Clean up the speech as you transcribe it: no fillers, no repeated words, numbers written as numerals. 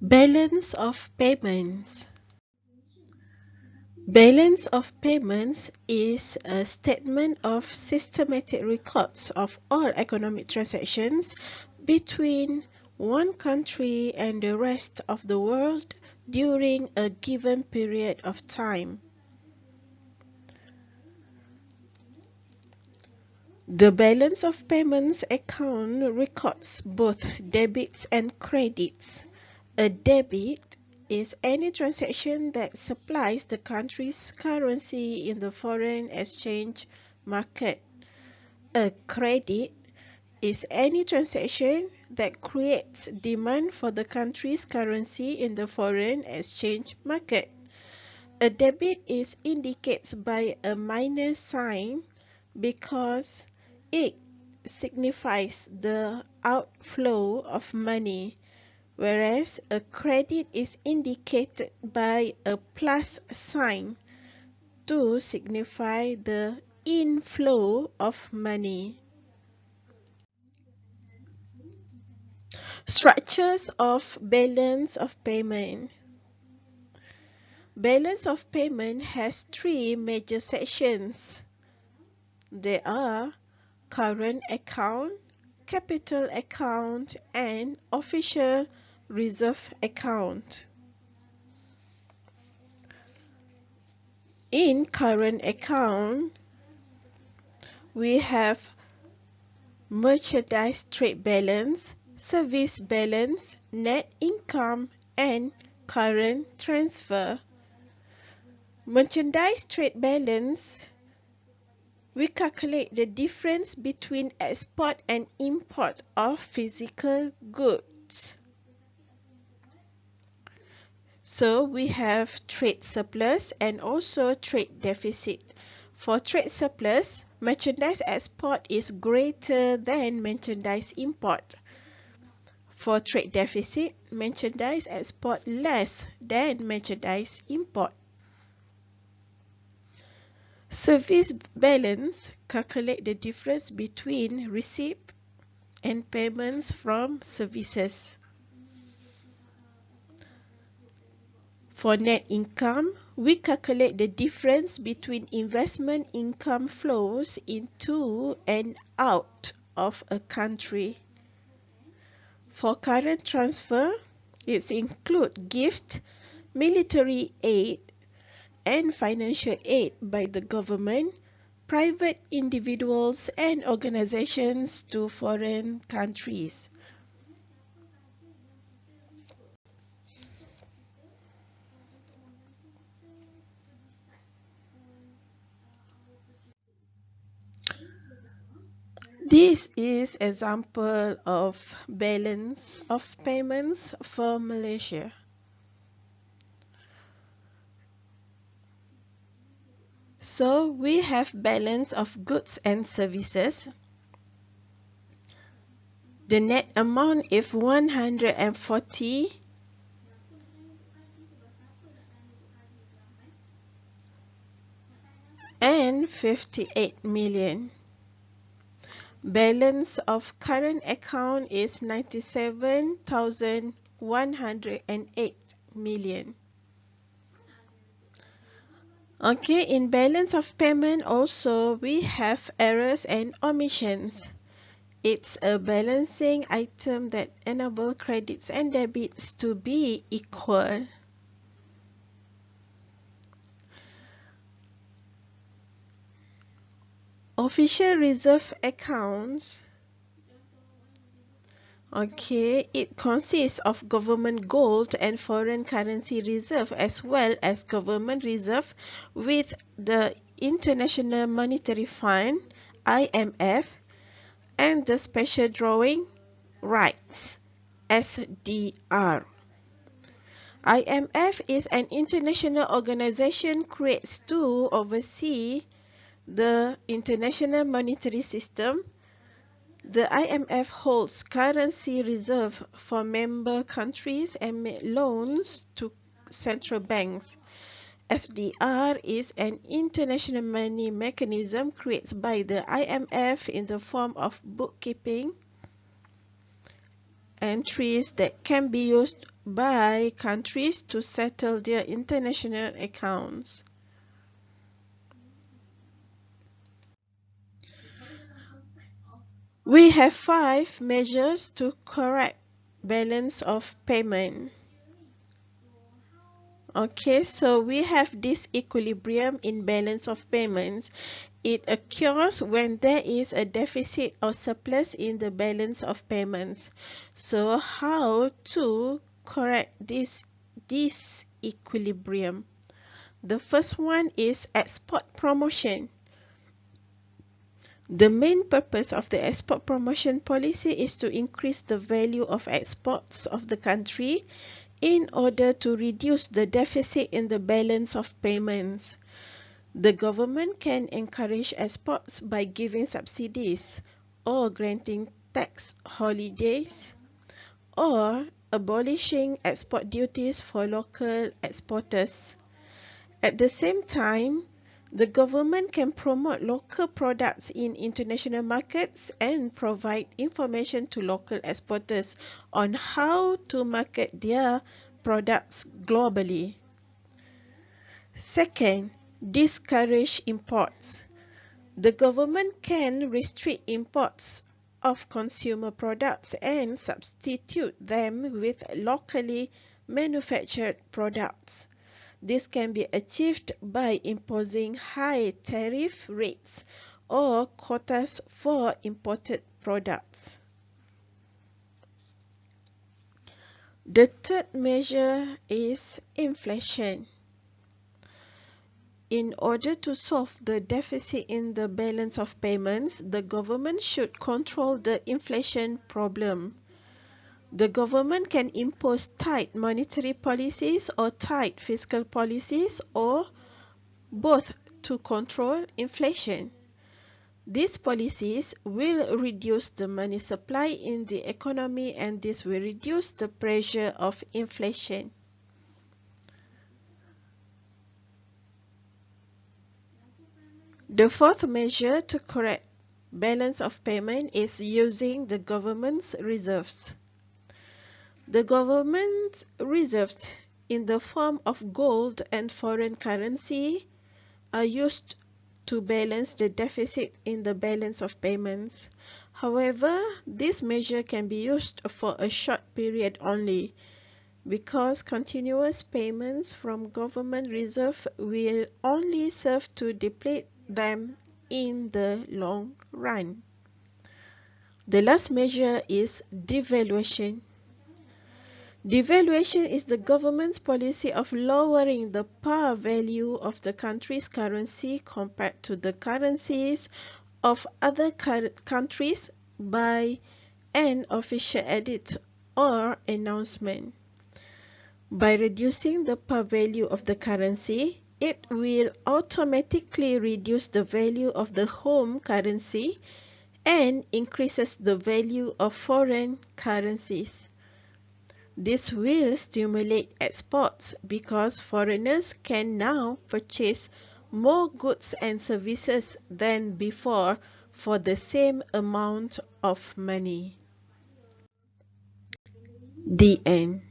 Balance of payments. Balance of payments is a statement of systematic records of all economic transactions between one country and the rest of the world during a given period of time. The balance of payments account records both debits and credits. A debit is any transaction that supplies the country's currency in the foreign exchange market. A credit is any transaction that creates demand for the country's currency in the foreign exchange market. A debit is indicated by a minus sign because it signifies the outflow of money, whereas a credit is indicated by a plus sign to signify the inflow of money. Structures of balance of payment. Balance of payment has three major sections. They are current account, capital account, and official reserve account. In current account, we have merchandise trade balance, service balance, net income, and current transfer. Merchandise trade balance, we calculate the difference between export and import of physical goods. So we have trade surplus and also trade deficit. For trade surplus, merchandise export is greater than merchandise import. For trade deficit, merchandise export less than merchandise import. Service balance calculate the difference between receipt and payments from services. For net income, we calculate the difference between investment income flows into and out of a country. For current transfer, it includes gift, military aid, and financial aid by the government, private individuals, and organizations to foreign countries. This is example of balance of payments for Malaysia. So we have balance of goods and services. The net amount is 140 and 58 million. Balance of current account is 97,108 million. Okay, in balance of payment also we have errors and omissions. It's a balancing item that enable credits and debits to be equal. Official reserve accounts. Okay, it consists of government gold and foreign currency reserve as well as government reserve with the International Monetary Fund, IMF, and the special drawing rights, SDR. IMF is an international organization created to oversee the international monetary system. The IMF holds currency reserve for member countries and makes loans to central banks. SDR is an international money mechanism created by the IMF in the form of bookkeeping entries that can be used by countries to settle their international accounts. We have 5 measures to correct balance of payment. Okay, so we have disequilibrium in balance of payments. It occurs when there is a deficit or surplus in the balance of payments. So how to correct this disequilibrium? The first one is export promotion. The main purpose of the export promotion policy is to increase the value of exports of the country in order to reduce the deficit in the balance of payments. The government can encourage exports by giving subsidies or granting tax holidays or abolishing export duties for local exporters. At the same time, the government can promote local products in international markets and provide information to local exporters on how to market their products globally. Second, discourage imports. The government can restrict imports of consumer products and substitute them with locally manufactured products. This can be achieved by imposing high tariff rates or quotas for imported products. The third measure is inflation. In order to solve the deficit in the balance of payments, the government should control the inflation problem. The government can impose tight monetary policies or tight fiscal policies or both to control inflation. These policies will reduce the money supply in the economy and this will reduce the pressure of inflation. The fourth measure to correct balance of payment is using the government's reserves. The government's reserves in the form of gold and foreign currency are used to balance the deficit in the balance of payments. However, this measure can be used for a short period only because continuous payments from government reserve will only serve to deplete them in the long run. The last measure is devaluation. Devaluation is the government's policy of lowering the par value of the country's currency compared to the currencies of other countries by an official edict or announcement. By reducing the par value of the currency, it will automatically reduce the value of the home currency and increases the value of foreign currencies. This will stimulate exports because foreigners can now purchase more goods and services than before for the same amount of money. The end.